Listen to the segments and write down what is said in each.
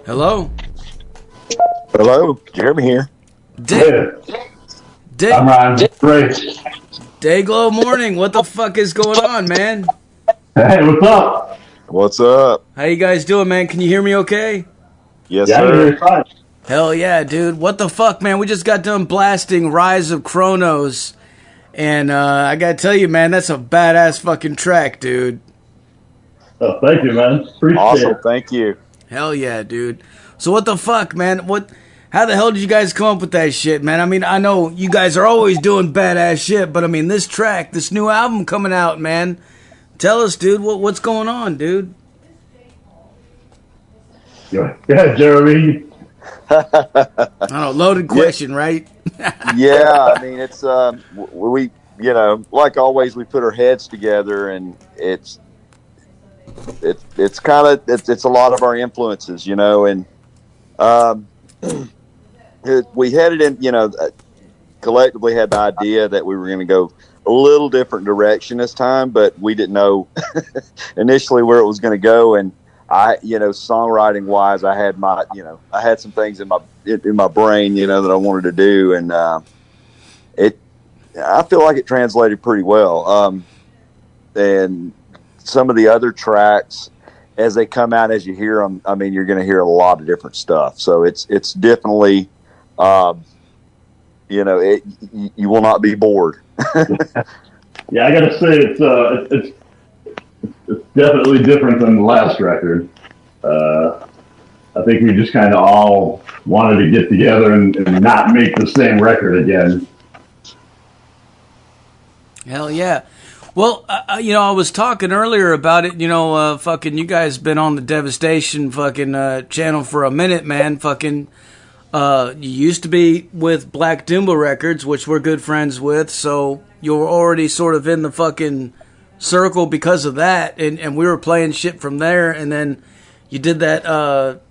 Hello? Hello? Can you hear me here? I'm Ryan. Great. Dayglo Mourning, what the fuck is going on, man? Hey, what's up? What's up? How you guys doing, man? Can you hear me okay? Yes, Yeah, sir. you're fine. Hell yeah, dude. What the fuck, man? We just got done blasting Rise of Kronos. And I gotta tell you, man, that's a badass fucking track, dude. Oh, thank you, man. Appreciate Awesome. it. Thank you. Hell yeah, dude. So what the fuck, man? How the hell did you guys come up with that shit, man? I mean, I know you guys are always doing badass shit, but I mean, this track, this new album coming out, man. Tell us, dude, what's going on, dude? Yeah, Jeremy. I don't know, loaded question, right? Yeah, I mean, it's we, you know, like always, we put our heads together, and it's kind of it's a lot of our influences, you know, and we headed in, you know, collectively had the idea that we were going to go a little different direction this time, but we didn't know initially where it was going to go. And I, you know, songwriting wise, I had some things in my brain, you know, that I wanted to do. And I feel like it translated pretty well. And some of the other tracks, as they come out, as you hear them, I mean, you're going to hear a lot of different stuff. So it's definitely, you know, you will not be bored. Yeah, I gotta say it's definitely different than the last record. I think we just kind of all wanted to get together and not make the same record again. Hell yeah. Well, you know, I was talking earlier about it, you know, fucking you guys been on the Devastation fucking channel for a minute, man. Fucking, you used to be with Black Doomba Records, which we're good friends with, so you were already sort of in the fucking circle because of that, and we were playing shit from there, and then you did that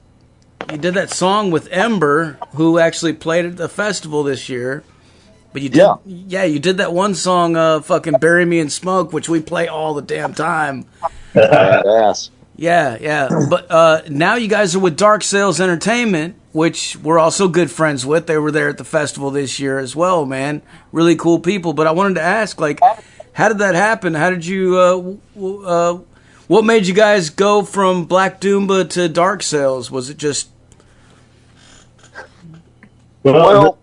song with Ember, who actually played at the festival this year. But you did, you did that one song, fucking "Bury Me in Smoke," which we play all the damn time. Yes. Yeah. But now you guys are with Dark Sales Entertainment, which we're also good friends with. They were there at the festival this year as well, man. Really cool people. But I wanted to ask, like, how did that happen? How did you? What made you guys go from Black Doomba to Dark Sales? Was it just? Well,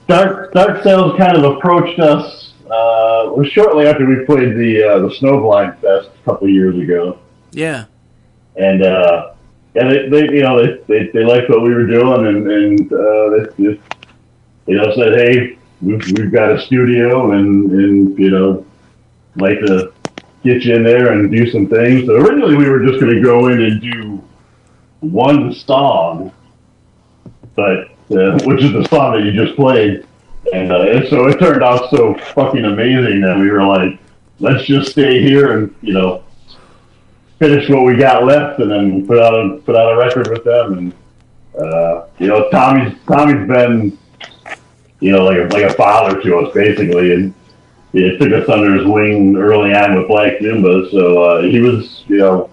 Dark Sales kind of approached us. It was shortly after we played the Snowblind Fest a couple of years ago. Yeah. And they liked what we were doing, and they just, you know, said, hey, we've got a studio, and you know, like to get you in there and do some things. So originally we were just going to go in and do one song, but which is the song that you just played, and so it turned out so fucking amazing that we were like, let's just stay here and, you know, finish what we got left, and then put out a record with them. And you know, Tommy's been, you know, like a father to us basically, and he took us under his wing early on with Black Doomba, so he was, you know,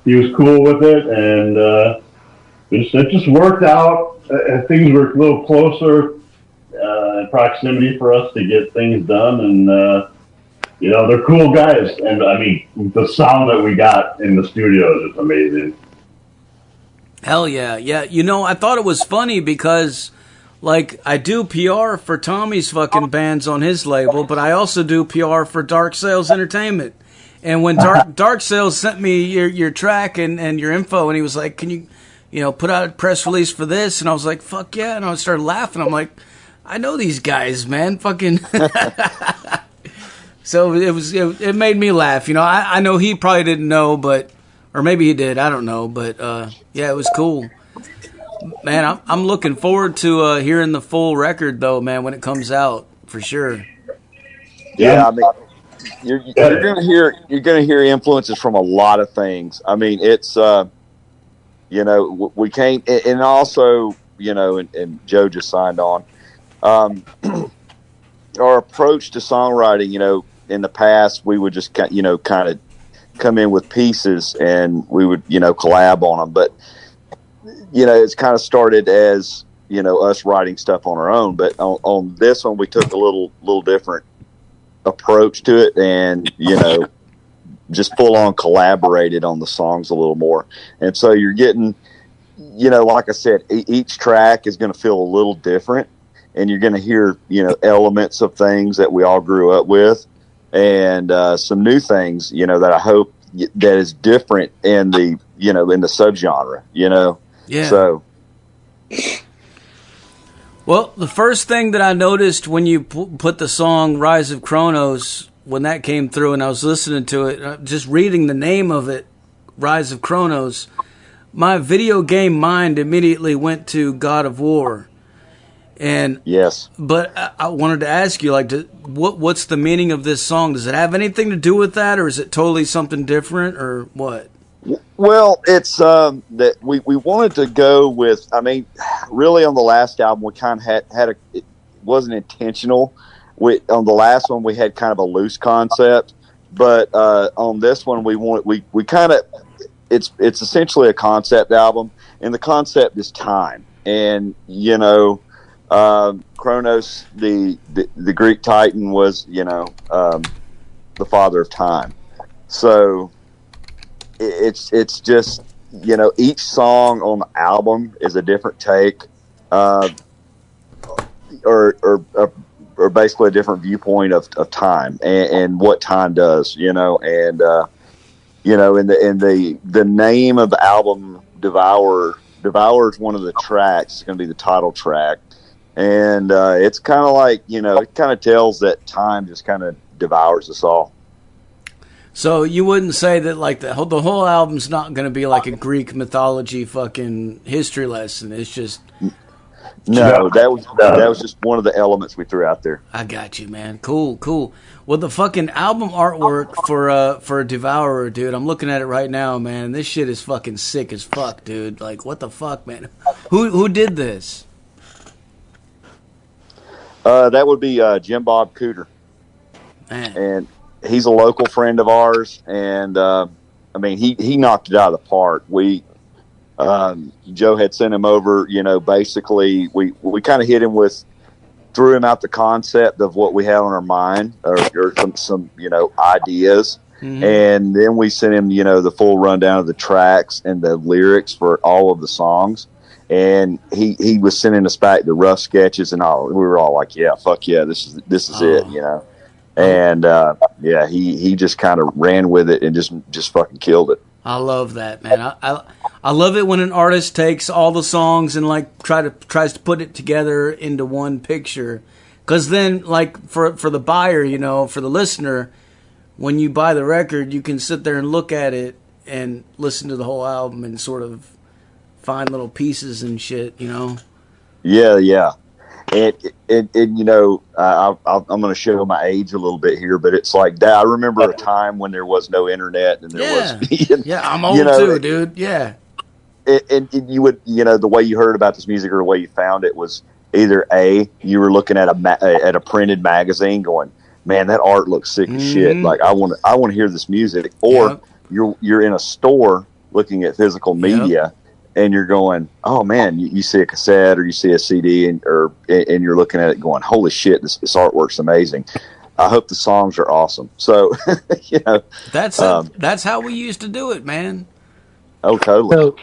he was cool with it, and it just worked out. Things were a little closer in proximity for us to get things done, and you know, they're cool guys, and I mean, the sound that we got in the studio is just amazing. Hell yeah. You know, I thought it was funny because, like, I do PR for Tommy's fucking bands on his label, but I also do PR for Dark Sales Entertainment. And when Dark Sales sent me your track and your info, and he was like, can you know, put out a press release for this? And I was like, fuck yeah. And I started laughing. I'm like, I know these guys, man. Fucking. So it made me laugh. You know, I know he probably didn't know, or maybe he did. I don't know. But yeah, it was cool. Man, I'm looking forward to hearing the full record, though, man, when it comes out, for sure. Yeah, I mean, you're gonna hear influences from a lot of things. I mean, it's you know, we can't, and also, you know, and Joe just signed on. Our approach to songwriting, you know, in the past we would just kind of come in with pieces and we would, you know, collab on them, but it's kind of started as, us writing stuff on our own, but on this one, we took a little different approach to it, and, just full on collaborated on the songs a little more. And so you're getting, like I said, each track is going to feel a little different, and you're going to hear, elements of things that we all grew up with, and some new things, that I hope that is different in the, in the subgenre, Yeah. So. Well, the first thing that I noticed when you put the song Rise of Kronos, when that came through and I was listening to it, just reading the name of it, Rise of Kronos, my video game mind immediately went to God of War. And yes, but I wanted to ask you, what's the meaning of this song? Does it have anything to do with that, or is it totally something different, or what? Well, it's that we wanted to go with. I mean, really, on the last album, we kind of had it wasn't intentional. On the last one, we had kind of a loose concept, but on this one, we kind of it's essentially a concept album, and the concept is time, and Kronos, the Greek Titan, was the father of time. So it's just each song on the album is a different take, or basically a different viewpoint of time and what time does, and in the name of the album, Devour is one of the tracks. It's going to be the title track. And it's kind of like, it kind of tells that time just kind of devours us all. So you wouldn't say that the whole album's not going to be like a Greek mythology fucking history lesson. It's just no. That was just one of the elements we threw out there. I got you, man. Cool. Well, the fucking album artwork for Devourer, dude. I'm looking at it right now, man. This shit is fucking sick as fuck, dude. Like, what the fuck, man? Who did this? That would be Jim Bob Cooter, Man. And he's a local friend of ours. And he knocked it out of the park. Joe had sent him over. Basically, we kind of hit him threw him out the concept of what we had on our mind, or some ideas. Mm-hmm. And then we sent him the full rundown of the tracks and the lyrics for all of the songs. And he was sending us back the rough sketches and all. We were all like, "Yeah, fuck yeah, this is it," And he just kind of ran with it and just fucking killed it. I love that, man. I love it when an artist takes all the songs and tries to put it together into one picture. Because then, for the buyer, for the listener, when you buy the record, you can sit there and look at it and listen to the whole album and sort of find little pieces and shit, Yeah. And I'm going to show my age a little bit here, but it's like that. I remember a time when there was no internet, and there was. Yeah, I'm old too, dude. Yeah. And you would, the way you heard about this music or the way you found it was either you were looking at a printed magazine, going, "Man, that art looks sick as shit. Like I want to hear this music," or you're in a store looking at physical media. Yep. And you're going, "Oh man!" You see a cassette or you see a CD, and you're looking at it, going, "Holy shit! This artwork's amazing." I hope the songs are awesome. So, that's how we used to do it, man. Oh, totally. So,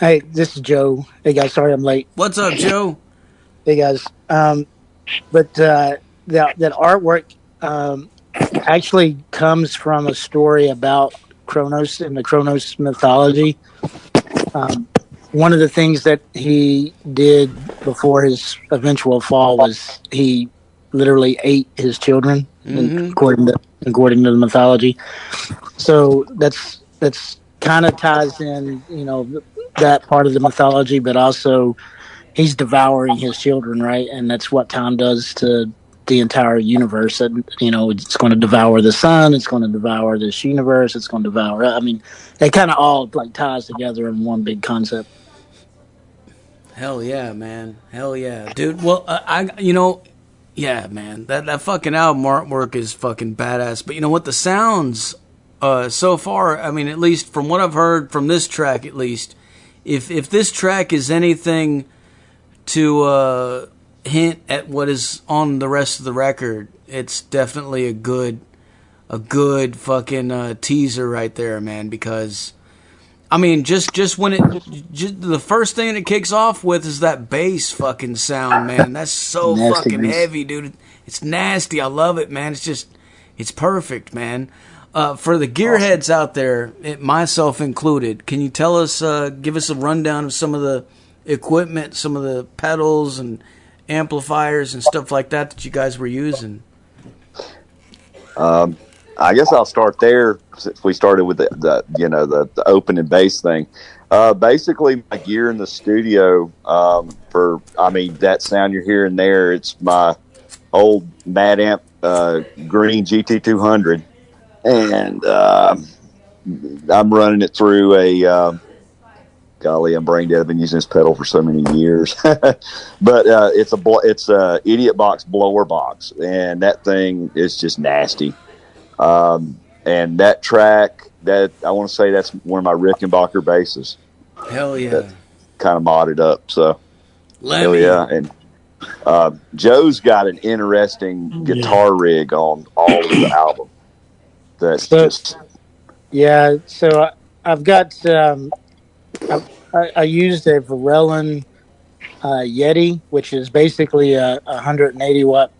hey, this is Joe. Hey guys, sorry I'm late. What's up, Joe? Hey guys. But that artwork actually comes from a story about Kronos and the Kronos mythology. One of the things that he did before his eventual fall was he literally ate his children, according to the mythology. So that's kind of ties in, that part of the mythology, but also he's devouring his children, right? And that's what time does to the entire universe. And, it's going to devour the sun. It's going to devour this universe. It's going to devour. I mean, it kind of all ties together in one big concept. Hell yeah, man. Hell yeah, dude. Well, yeah, man. That fucking album artwork is fucking badass. But you know what? The sounds, so far, I mean, at least from what I've heard from this track, at least, if this track is anything to hint at what is on the rest of the record, it's definitely a good fucking teaser right there, man. Because I mean, just when the first thing it kicks off with is that bass fucking sound, man. That's so fucking heavy, dude. It's nasty. I love it, man. It's perfect, man. For the gearheads out there, myself included, can you tell us, give us a rundown of some of the equipment, some of the pedals and amplifiers and stuff like that you guys were using? I guess I'll start there since we started with the open and bass thing. Basically, my gear in the studio that sound you're hearing there, it's my old Mad Amp Green GT200, and I'm running it through a golly, I'm brain dead. I've been using this pedal for so many years, but it's a Idiot Box blower box, and that thing is just nasty. And that track, that I want to say that's one of my Rickenbacker basses. Hell yeah! Kind of modded up, so hell yeah. And Joe's got an interesting guitar rig on all of the album. That's yeah. So I've got I used a Varellin Yeti, which is basically a 180 watt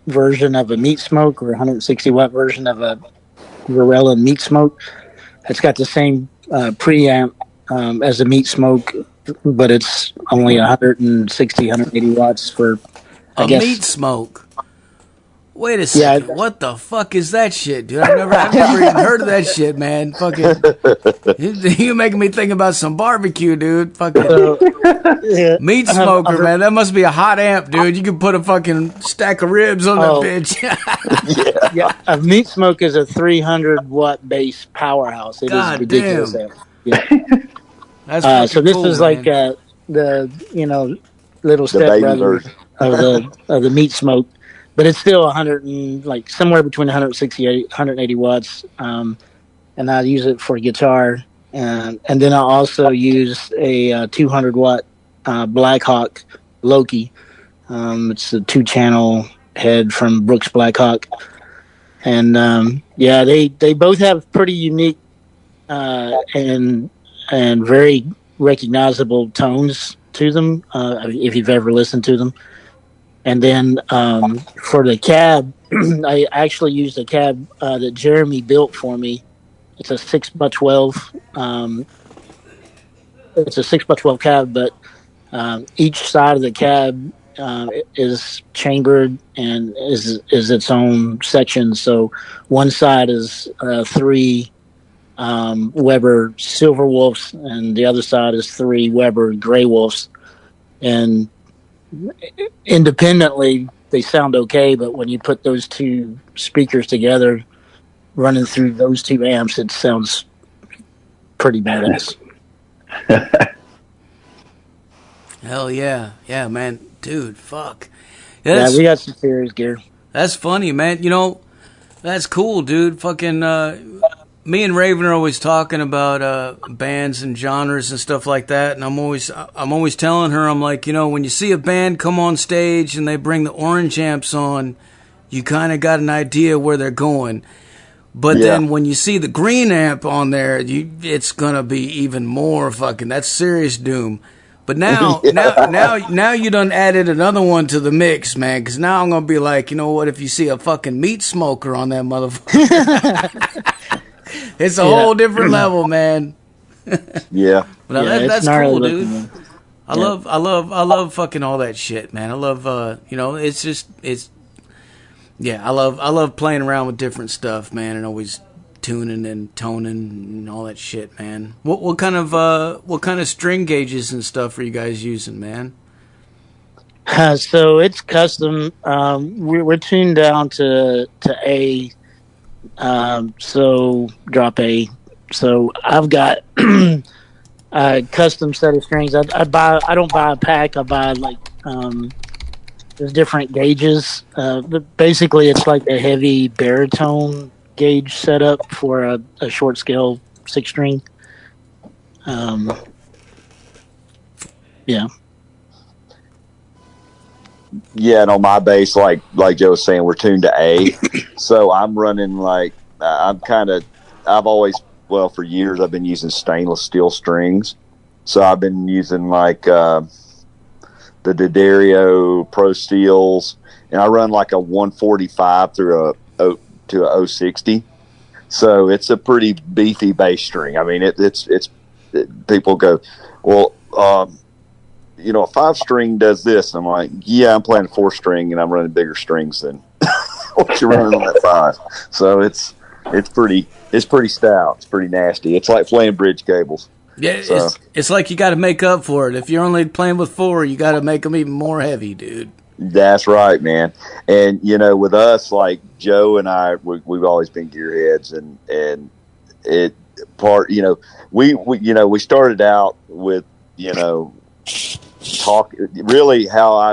version of a Meat Smoke, or 160 watt version of a Varellin Meat Smoke. It's got the same preamp as a Meat Smoke, but it's only 160, 180 watts for Meat Smoke. Wait a second. Yeah. What the fuck is that shit, dude? I've never even heard of that shit, man. Fucking, you making me think about some barbecue, dude. Fucking Meat Smoker, man. That must be a hot amp, dude. You can put a fucking stack of ribs on that bitch. Yeah. A Meat Smoke is a 300 watt bass powerhouse. It is ridiculous. Yeah. That's so. This is like the little step brother of the Meat Smoke. But it's still somewhere between 168, 180 watts, and I use it for guitar, and then I also use a 200 watt Blackhawk Loki. It's a 2-channel head from Brooks Blackhawk, and they both have pretty unique and very recognizable tones to them. If you've ever listened to them. And then for the cab, I actually used a cab that Jeremy built for me. It's a 6x12. It's a 6x12 cab, but each side of the cab is chambered and is its own section. So one side is 3 Weber Silver Wolves, and the other side is 3 Weber Gray Wolves. And independently they sound okay, but when you put those two speakers together running through those 2 amps, it sounds pretty badass. Hell yeah, man, dude, fuck. Yeah, we got some serious gear. That's funny, man. That's cool, dude. Fucking me and Raven are always talking about bands and genres and stuff like that, and I'm always telling her, I'm like, when you see a band come on stage and they bring the orange amps on, you kind of got an idea where they're going. But then when you see the green amp on there, it's gonna be even more fucking. That's serious doom. But now you done added another one to the mix, man. Because now I'm gonna be like, what if you see a fucking Meat Smoker on that motherfucker? It's a whole different level, man. Yeah, but that's cool, dude. I love fucking all that shit, man. I love, I love playing around with different stuff, man, and always tuning and toning and all that shit, man. What kind of string gauges and stuff are you guys using, man? So it's custom. We're tuned down to A. So drop A. So I've got a custom set of strings. I don't buy a pack. I buy there's different gauges. But basically it's like a heavy baritone gauge setup for a short scale 6 string. Yeah. Yeah, and on my bass, like Joe was saying, we're tuned to A. So I'm running like, I've always, well, for years I've been using stainless steel strings. So I've been using like the D'Addario Pro Steels, and I run like a 145 through a 060. So it's a pretty beefy bass string. I mean, it's people go, well, you know, a 5-string does this. I'm like, yeah, I'm playing a 4-string and I'm running bigger strings than what you're running on that 5. So it's pretty stout. It's pretty nasty. It's like playing bridge cables. Yeah, So, it's like you got to make up for it. If you're only playing with 4, you got to make them even more heavy, dude. that's right, man. And you know, with us, like Joe and I, we've always been gearheads, and it part. You know, we started out with, you know, talk. Really, how I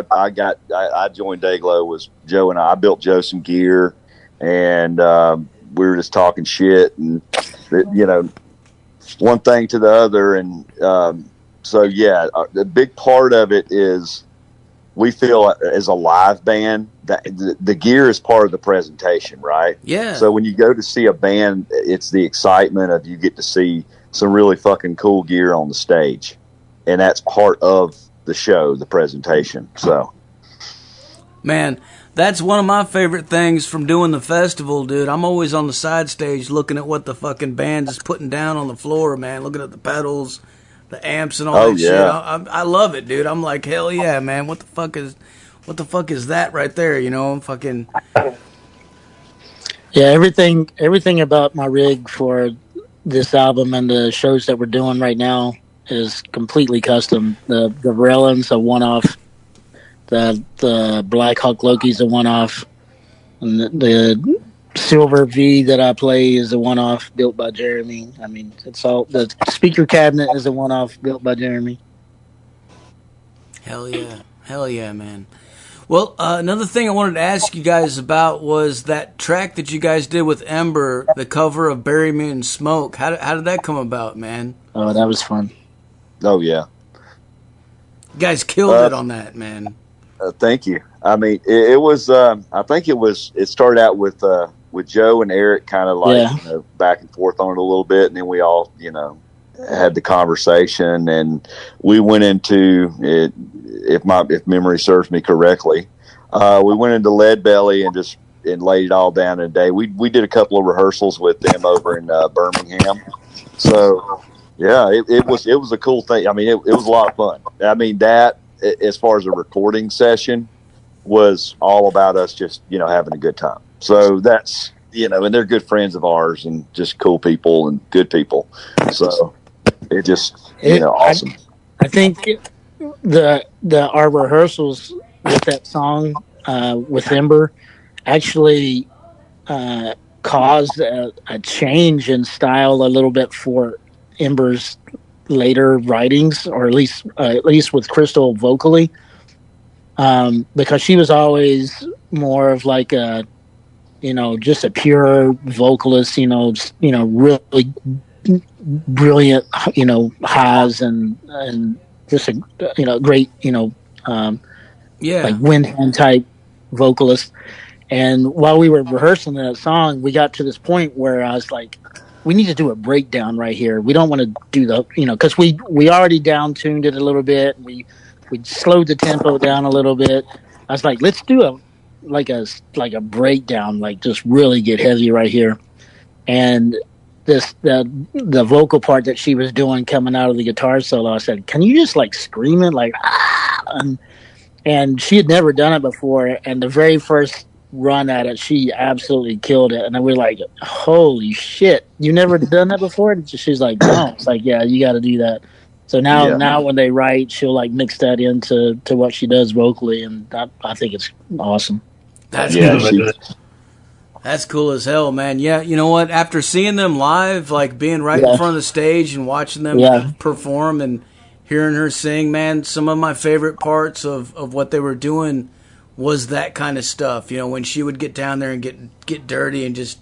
joined Dayglo was Joe and I built Joe some gear, and we were just talking shit, and you know, one thing to the other, and so yeah, the big part of it is we feel as a live band that the gear is part of the presentation, right? Yeah. So when you go to see a band, it's the excitement of you get to see some really fucking cool gear on the stage, and that's part of the show, the presentation. So, man, that's one of my favorite things from doing the festival, dude. I'm always on the side stage looking at what the fucking band is putting down on the floor, man. Looking at the pedals, the amps, and all that shit. I love it, dude. I'm like, hell yeah, man. What the fuck is that right there? You know, I'm fucking. Yeah, everything about my rig for this album and the shows that we're doing right now is completely custom. The Rellen's a one-off. The Black Hawk Loki's a one-off. And the Silver V that I play is a one-off built by Jeremy. I mean, it's all, the speaker cabinet is a one-off built by Jeremy. Hell yeah, man. Well, another thing I wanted to ask you guys about was that track that you guys did with Ember, the cover of Bury Me in Smoke. How did that come about, man? Oh, that was fun. oh yeah. You guys killed it on that, man. Thank you. I mean, it was. I think it started out with Joe and Eric, kind of like, you know, back and forth on it a little bit, and then we all, you know, had the conversation, and we went into it. If memory serves me correctly, we went into Lead Belly and laid it all down in a day. We did a couple of rehearsals with them over in Birmingham. So yeah, it was a cool thing. I mean, it was a lot of fun. I mean, that, as far as a recording session, was all about us just, you know, having a good time. So that's, you know, and they're good friends of ours and just cool people and good people. So it just, you know, awesome. I think our rehearsals with that song with Ember actually caused a change in style a little bit for Ember's later writings, or at least with Crystal vocally, because she was always more of like a, you know, just a pure vocalist, you know, really brilliant, you know, highs and just a, you know, great, you know, like Windhand type vocalist. And while we were rehearsing that song, we got to this point where I was like, we need to do a breakdown right here. We don't want to do the, you know, because we already down tuned it a little bit. We slowed the tempo down a little bit. I was like, let's do a breakdown, like just really get heavy right here. And the vocal part that she was doing coming out of the guitar solo, I said, can you just like scream it like ah? And she had never done it before, and the very first run at it, she absolutely killed it. And then we're like, holy shit, you never done that before? And she's like, no. It's like, yeah, you got to do that. So now when they write, she'll like mix that into what she does vocally, and I think it's awesome. That's cool as hell, man. Yeah, you know what? After seeing them live, like being right in front of the stage and watching them perform and hearing her sing, man, some of my favorite parts of what they were doing was that kind of stuff. You know, when she would get down there and get dirty and just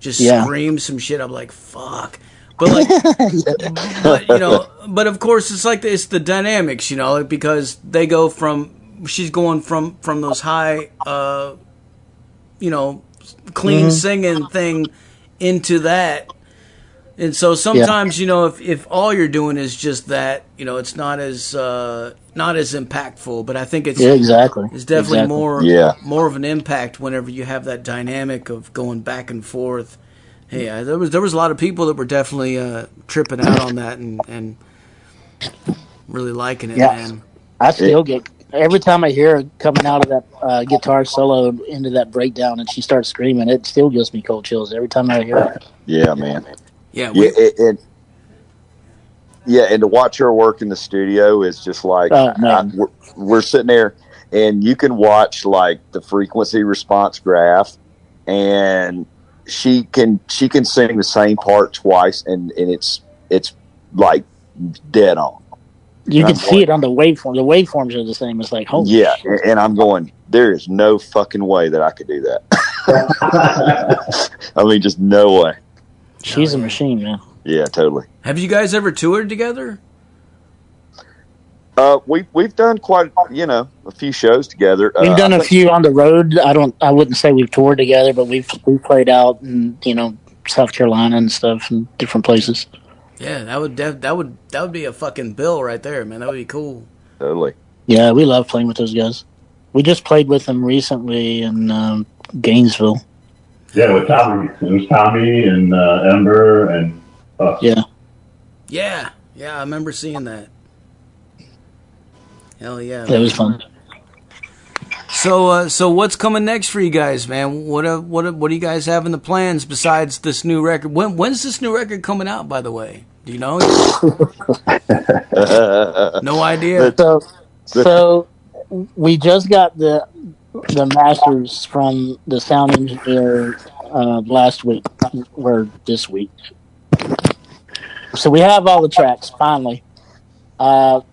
scream some shit, I'm like, fuck. But like, but you know, but of course it's like it's the dynamics, you know, because they go from she's going from those high, you know, clean singing thing into that. And so sometimes, you know, if all you're doing is just that, you know, it's not as impactful. But I think it's exactly. It's definitely more of an impact whenever you have that dynamic of going back and forth. Hey, there was a lot of people that were definitely tripping out on that and really liking it, man. I still get every time I hear her coming out of that guitar solo into that breakdown, and she starts screaming. It still gives me cold chills every time I hear her. Yeah, man. Yeah, and to watch her work in the studio is just like we're sitting there, and you can watch like the frequency response graph, and she can sing the same part twice, and it's like dead on. You can see it on the waveform. The waveforms are the same. It's like, holy shit. And I'm going, there is no fucking way that I could do that. I mean, just no way. She's a machine, man. Yeah, totally. Have you guys ever toured together? We've done quite, a few shows together. We've done a few on the road. I wouldn't say we've toured together, but we've played out in, South Carolina and stuff and different places. Yeah, that would be a fucking bill right there, man. That would be cool. Totally. Yeah, we love playing with those guys. We just played with them recently in Gainesville. Yeah, with Tommy. It was Tommy and Ember and us. Yeah, I remember seeing that. Hell yeah. That was fun. So what's coming next for you guys, man? What do you guys have in the plans besides this new record? When's this new record coming out, by the way? Do you know? No idea. So we just got the masters from the sound engineer last week or this week. So we have all the tracks finally. The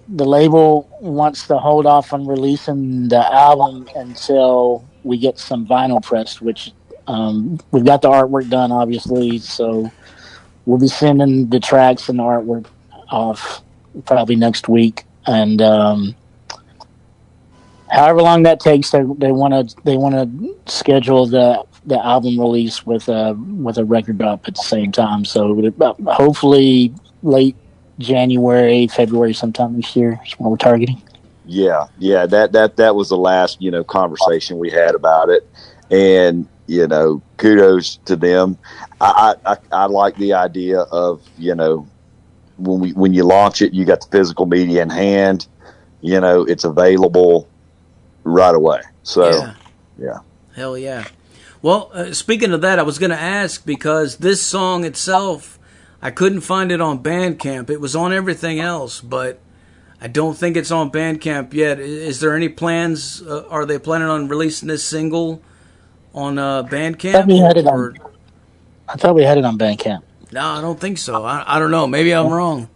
label wants to hold off on releasing the album until we get some vinyl pressed, which we've got the artwork done, obviously. So we'll be sending the tracks and the artwork off probably next week, and however long that takes, they want to schedule the album release with a record drop at the same time. So hopefully late January, February, sometime this year is what we're targeting. Yeah. That was the last conversation we had about it, and kudos to them. I like the idea of when you launch it, you got the physical media in hand. It's available right away. So yeah. Hell yeah. Well, speaking of that, I was going to ask, because this song itself, I couldn't find it on Bandcamp. It was on everything else, but I don't think it's on Bandcamp yet. Is there any plans? Are they planning on releasing this single on Bandcamp? I thought we had it on Bandcamp. No, I don't think so. I don't know. Maybe I'm wrong.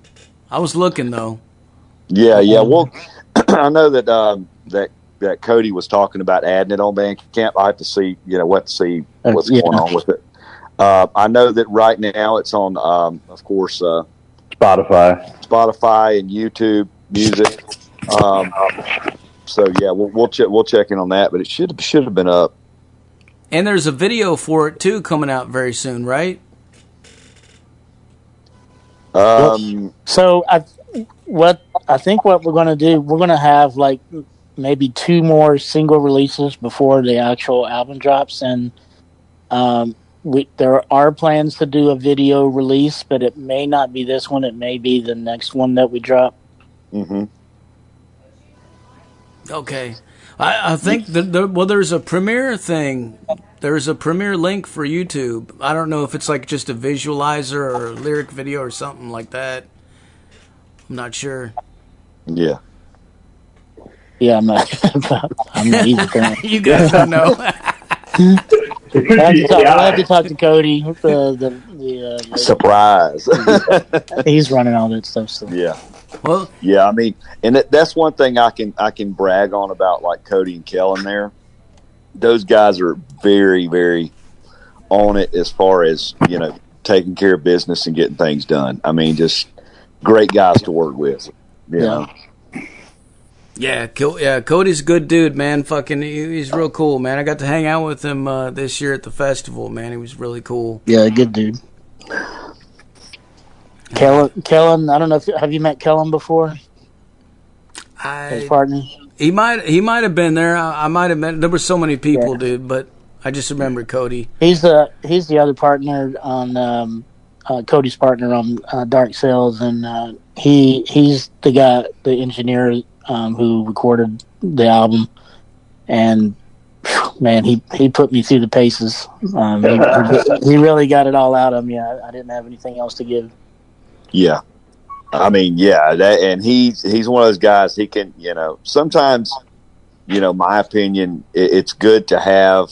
I was looking, though. Yeah. Well, I know that Cody was talking about adding it on Bandcamp. I have to see, what's going on with it. I know that right now it's on, of course, Spotify and YouTube Music. So yeah, we'll check in on that, but it should have been up. And there's a video for it too coming out very soon, right? So I think what we're going to do, we're going to have like maybe 2 more single releases before the actual album drops, and there are plans to do a video release, but it may not be this one. It may be the next one that we drop. Mm-hmm. Okay. I think there's a premiere thing. There's a premiere link for YouTube. I don't know if it's like just a visualizer or a lyric video or something like that. I'm not sure. Yeah. Yeah, I'm not either. You guys don't know. I'll have to talk to Cody. Surprise. He's running all that stuff. So. Yeah. Well, yeah. I mean, and that's one thing I can brag on about like Cody and Kellen there. Those guys are very, very on it as far as taking care of business and getting things done. I mean, just great guys to work with. You know. Yeah, Cody's a good dude, man. Fucking, he's real cool, man. I got to hang out with him this year at the festival, man. He was really cool. Yeah, good dude. Kellen, I don't know have you met Kellen before? His partner. He might have been there. I might have met. There were so many people, dude, but I just remember Cody. He's the other partner on Cody's partner on Dark Sales, and he's the engineer who recorded the album, and man, he put me through the paces. He really got it all out of me. I didn't have anything else to give. Yeah, I mean, and he's one of those guys. He can, sometimes, my opinion, it's good to have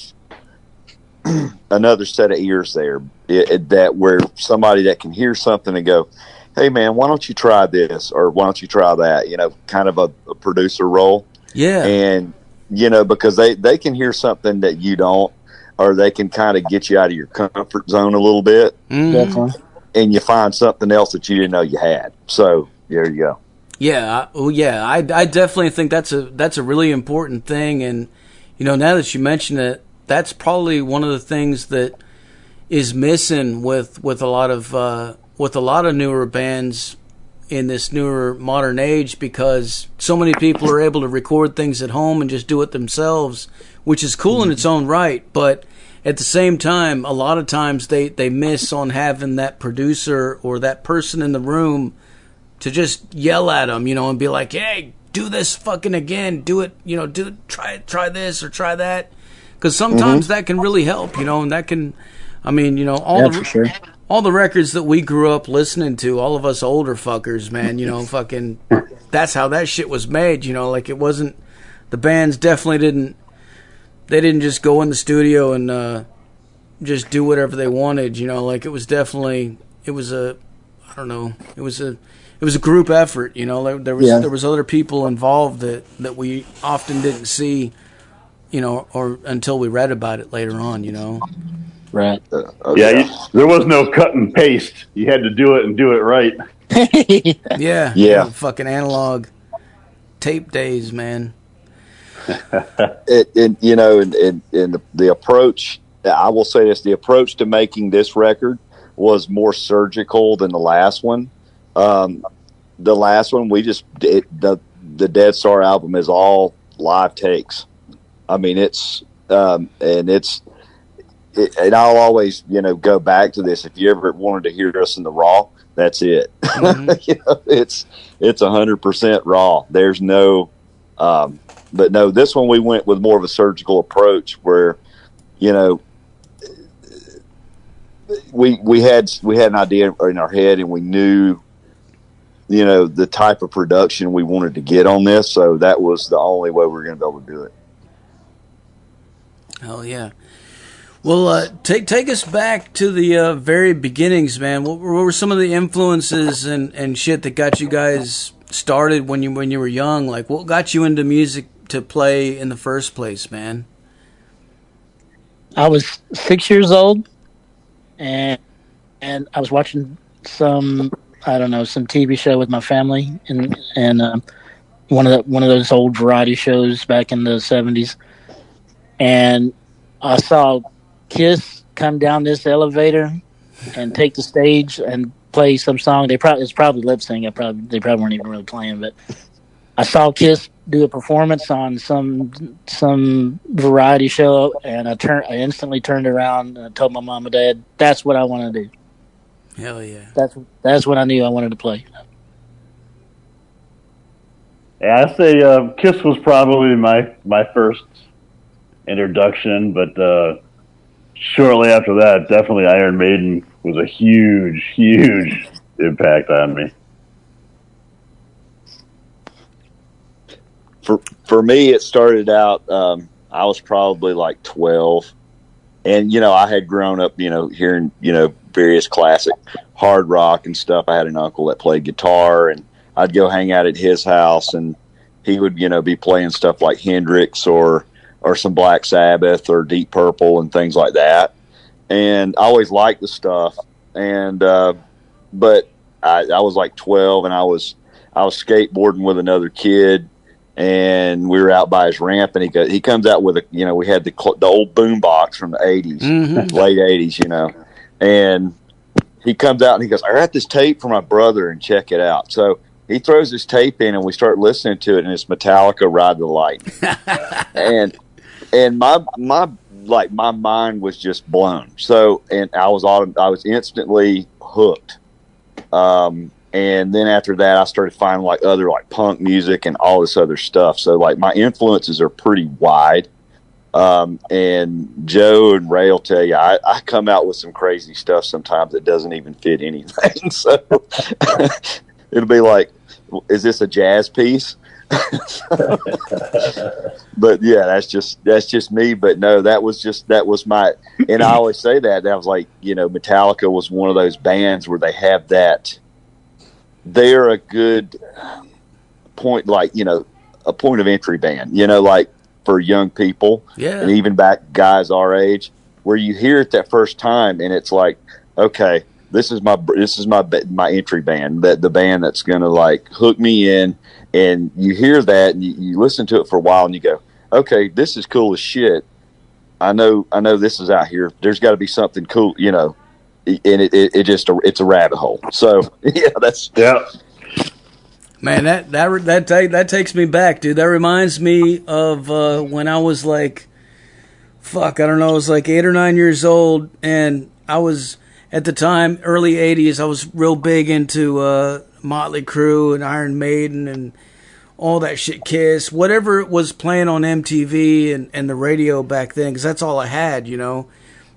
another set of ears there, that where somebody that can hear something and go, hey man, why don't you try this, or why don't you try that, kind of a producer role. Yeah. And because they can hear something that you don't, or they can kind of get you out of your comfort zone a little bit. Definitely. And you find something else that you didn't know you had. So there you go. Yeah, I definitely think that's a really important thing. And now that you mention it, that's probably one of the things that is missing with a lot of newer bands in this newer modern age, because so many people are able to record things at home and just do it themselves, which is cool in its own right, but at the same time, a lot of times they miss on having that producer or that person in the room to just yell at them, and be like, hey, do this fucking again, do it, try this or try that. Because sometimes that can really help, and that can, all the records that we grew up listening to, all of us older fuckers, man, fucking, that's how that shit was made, like it wasn't, the bands definitely didn't just go in the studio and just do whatever they wanted, like it was definitely, it was a group effort, there was other people involved that we often didn't see, or until we read about it later on, Right. There was no cut and paste. You had to do it and do it right. Yeah. Fucking analog tape days, man. And the approach, I will say this, the approach to making this record was more surgical than the last one. The last one, the Dead Star album is all live takes. I mean, and I'll always, go back to this. If you ever wanted to hear us in the raw, that's it. It's 100% raw. There's no, but no, this one we went with more of a surgical approach where, we had an idea in our head, and we knew, the type of production we wanted to get on this. So that was the only way we were going to be able to do it. Hell yeah. Well, take us back to the very beginnings, man. What were some of the influences and shit that got you guys started when you were young? Like, what got you into music to play in the first place, man? I was 6 years old, and I was watching some TV show with my family, and one of those old variety shows back in the 70s, and I saw Kiss come down this elevator and take the stage and play some song. It's probably lip sync. They probably weren't even really playing, but I saw Kiss do a performance on some variety show, and I instantly turned around and I told my mom and dad, that's what I want to do. Hell yeah. That's what I knew I wanted to play. Yeah, I'd say Kiss was probably my first introduction, but shortly after that, definitely Iron Maiden was a huge impact on me. For me, it started out, I was probably like 12, and I had grown up hearing various classic hard rock and stuff. I had an uncle that played guitar, and I'd go hang out at his house, and he would be playing stuff like Hendrix or some Black Sabbath or Deep Purple and things like that. And I always liked the stuff, and but I was like 12, and I was skateboarding with another kid, and we were out by his ramp, and he comes out with we had the old boom box from the 80s, late 80s, and he comes out and he goes, I got this tape for my brother, and check it out. So he throws this tape in, and we start listening to it, and it's Metallica, Ride the Lightning. and my mind was just blown. So, and I was instantly hooked. And then after that, I started finding like other like punk music and all this other stuff. So like my influences are pretty wide. And Joe and Ray will tell you, I come out with some crazy stuff sometimes that doesn't even fit anything. So it'll be like, is this a jazz piece? But yeah, that's just me. But no, that was my, and I always say that was like, Metallica was one of those bands where they have that, they're a good point, like, a point of entry band, like for young people, and even back guys our age, where you hear it that first time and it's like, okay, this is my entry band, the band that's gonna like hook me in. And you hear that and you listen to it for a while and you go, okay, this is cool as shit. I know this is out here. There's got to be something cool, and it's a rabbit hole. So yeah, man, that takes me back, dude. That reminds me of when I was like, I don't know, I was like 8 or 9 years old, and I was at the time, early 80s, I was real big into Motley Crue and Iron Maiden and all that shit, Kiss, whatever was playing on MTV and the radio back then, because that's all I had,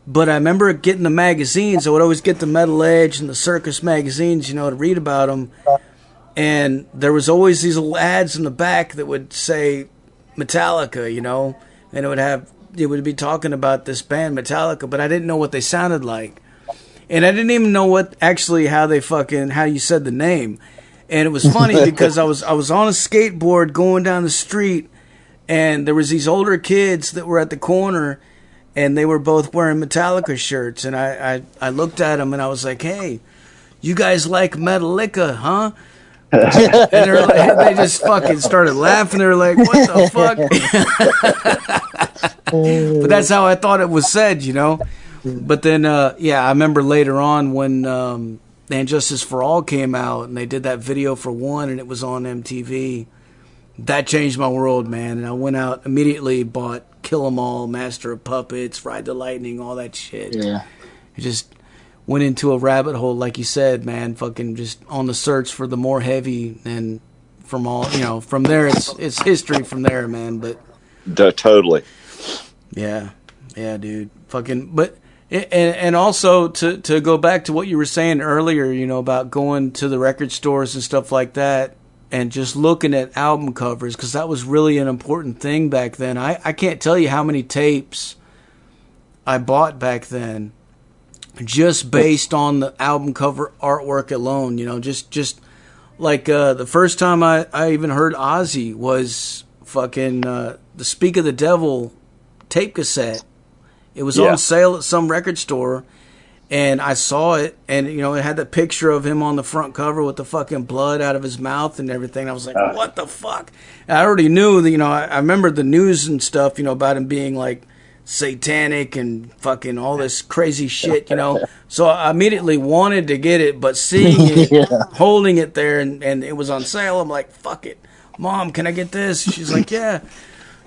But I remember getting the magazines. I would always get the Metal Edge and the Circus magazines, to read about them. And there was always these little ads in the back that would say Metallica, and it would be talking about this band Metallica, but I didn't know what they sounded like. And I didn't even know how you said the name. And it was funny because I was on a skateboard going down the street, and there was these older kids that were at the corner, and they were both wearing Metallica shirts. And I looked at them and I was like, hey, you guys like Metallica, huh? And they just fucking started laughing. They were like, what the fuck? But that's how I thought it was said, But then, I remember later on when And Justice for All came out, and they did that video for one, and it was on MTV. That changed my world, man. And I went out immediately, bought Kill 'Em All, Master of Puppets, Ride the Lightning, all that shit. Yeah. I just went into a rabbit hole, like you said, man. Fucking just on the search for the more heavy, and from all, from there, it's history from there, man. But totally. Yeah, dude. Fucking, but. And also to go back to what you were saying earlier, about going to the record stores and stuff like that, and just looking at album covers, because that was really an important thing back then. I can't tell you how many tapes I bought back then, just based on the album cover artwork alone. Just like the first time I even heard Ozzy was fucking the Speak of the Devil tape cassette. It was on sale at some record store, and I saw it, and, it had the picture of him on the front cover with the fucking blood out of his mouth and everything. I was like, what the fuck? And I already knew that, I remember the news and stuff, about him being, like, satanic and fucking all this crazy shit, So I immediately wanted to get it, but seeing it, holding it there, and it was on sale, I'm like, fuck it. Mom, can I get this? She's like, yeah.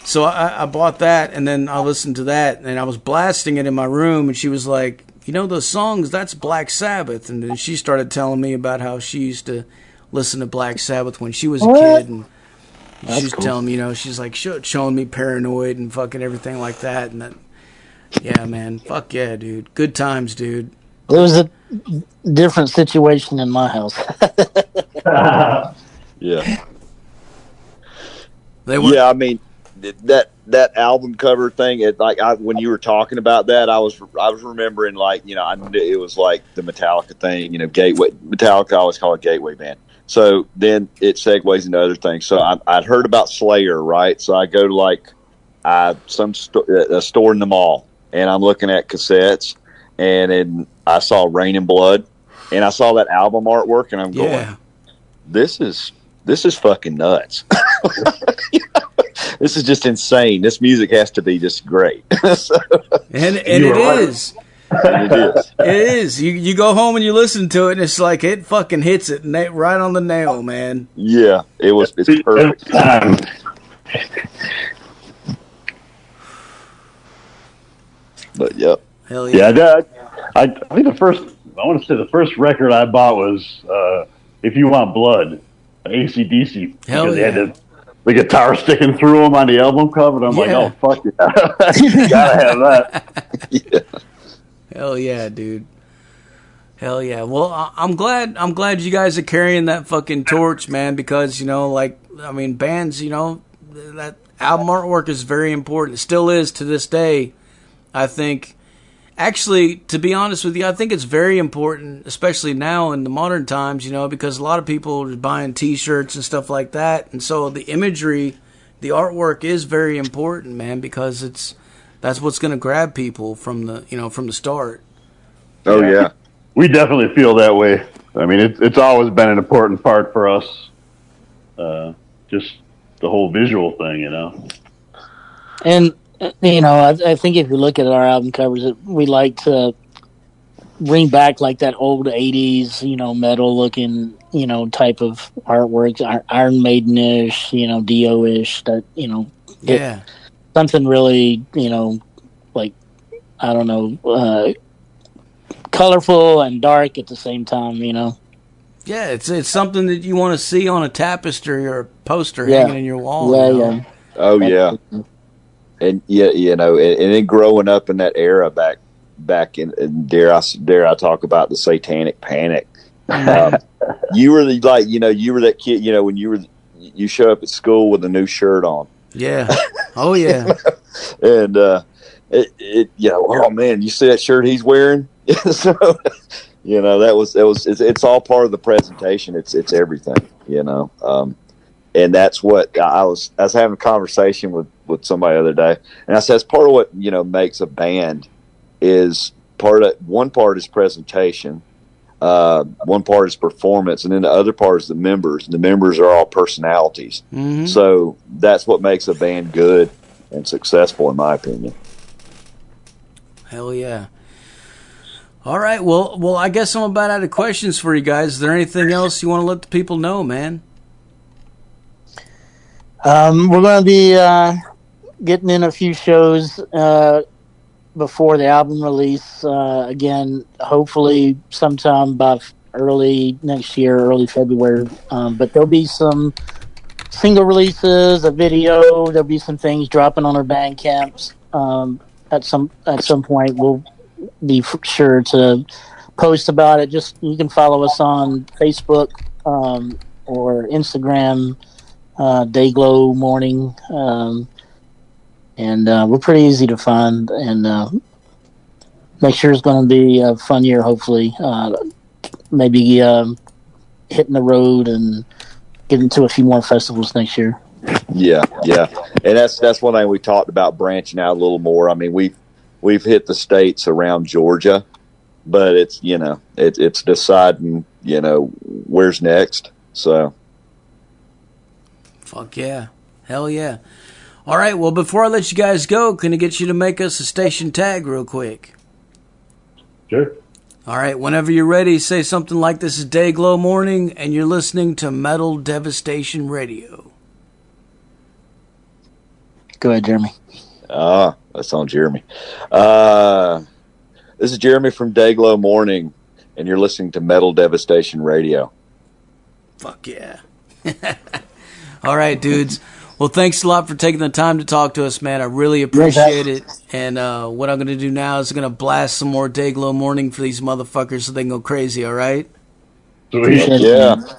So I bought that, and then I listened to that, and I was blasting it in my room, and she was like, those songs, that's Black Sabbath. And then she started telling me about how she used to listen to Black Sabbath when she was a kid, and she's telling me, she's like showing me Paranoid and fucking everything like that. And that, yeah, man, fuck yeah, dude. Good times, dude. It was a different situation in my house. Yeah. Yeah, I mean, that album cover thing, when you were talking about that, I was remembering, like, I knew it was like the Metallica thing, Gateway. Metallica, I always call it Gateway band. So then it segues into other things. So I'd heard about Slayer, right? So I go to like a store in the mall, and I'm looking at cassettes, and I saw Rain and Blood, And I saw that album artwork, and I'm going, Yeah. this is fucking nuts. This is just insane. This music has to be just great. So, And it is. and it is. It is. You go home and you listen to it, and it's like it fucking hits it right on the nail, man. Yeah, it's perfect. But yep. Hell yeah. Yeah, I think I want to say the first record I bought was If You Want Blood, AC/DC. Hell because yeah. they had the guitar sticking through them on the album cover, and I'm like, oh, fuck yeah. You gotta have that. Yeah. Hell yeah, dude. Hell yeah. Well, I'm glad you guys are carrying that fucking torch, man, because, bands, that album artwork is very important. It still is to this day. I think, actually, to be honest with you, I think it's very important, especially now in the modern times, because a lot of people are buying t-shirts and stuff like that. And so the imagery, the artwork is very important, man, because that's what's going to grab people from the start. Oh yeah. We definitely feel that way. I mean, it's always been an important part for us. Just the whole visual thing, And I think if you look at our album covers, we like to bring back like that old '80s, metal looking, type of artwork, Iron Maiden-ish, Dio-ish. That Yeah. something really, like I don't know, colorful and dark at the same time. Yeah, it's something that you want to see on a tapestry or a poster Yeah. hanging in your wall. Yeah. Oh yeah. And and then growing up in that era back in dare I talk about the satanic panic. You were you were that kid, when you show up at school with a new shirt on. Yeah. Oh yeah. And oh man, you see that shirt he's wearing? So it's all part of the presentation. It's everything, and that's what I was having a conversation with somebody the other day, and I said it's part of what makes a band is one part is presentation, one part is performance, and then the other part is the members. And the members are all personalities, so that's what makes a band good and successful, in my opinion. Hell yeah. All right, well, I guess I'm about out of questions for you guys. Is there anything else you want to let the people know, man? We're going to be getting in a few shows before the album release. Again, hopefully sometime by early next year, early February. But there'll be some single releases, a video. There'll be some things dropping on our Bandcamps. At some point, we'll be sure to post about it. Just you can follow us on Facebook or Instagram, Dayglo Mourning, and we're pretty easy to find. And make sure it's going to be a fun year. Hopefully, maybe hitting the road and getting to a few more festivals next year. Yeah, and that's one thing we talked about, branching out a little more. I mean, we've hit the states around Georgia, but it's it's deciding where's next. So, fuck yeah, hell yeah. All right, well, before I let you guys go, can I get you to make us a station tag real quick? Sure. All right, whenever you're ready, say something like, "This is Dayglo Mourning, and you're listening to Metal Devastation Radio." Go ahead, Jeremy. That's on Jeremy. This is Jeremy from Dayglo Mourning, and you're listening to Metal Devastation Radio. Fuck yeah. All right, dudes. Well, thanks a lot for taking the time to talk to us, man. I really appreciate it. And what I'm going to do now is I'm going to blast some more Dayglo Mourning for these motherfuckers so they can go crazy, all right? Sweet.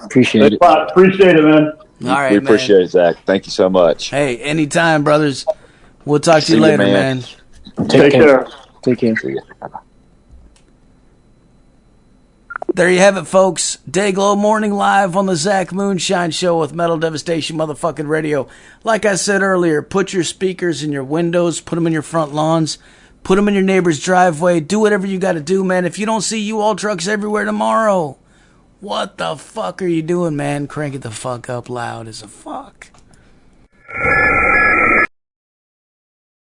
Appreciate it. Appreciate it, man. All right, we appreciate it, Zach. Thank you so much. Hey, anytime, brothers. We'll talk to you later, man. Take care. Take care. There you have it, folks. Dayglo Mourning live on the Zach Moonshine Show with Metal Devastation motherfucking radio. Like I said earlier, put your speakers in your windows, put them in your front lawns, Put them in your neighbor's driveway. Do whatever you got to do, man. If you don't see U-Haul trucks everywhere tomorrow, what the fuck are you doing, man? Crank it the fuck up loud as a fuck.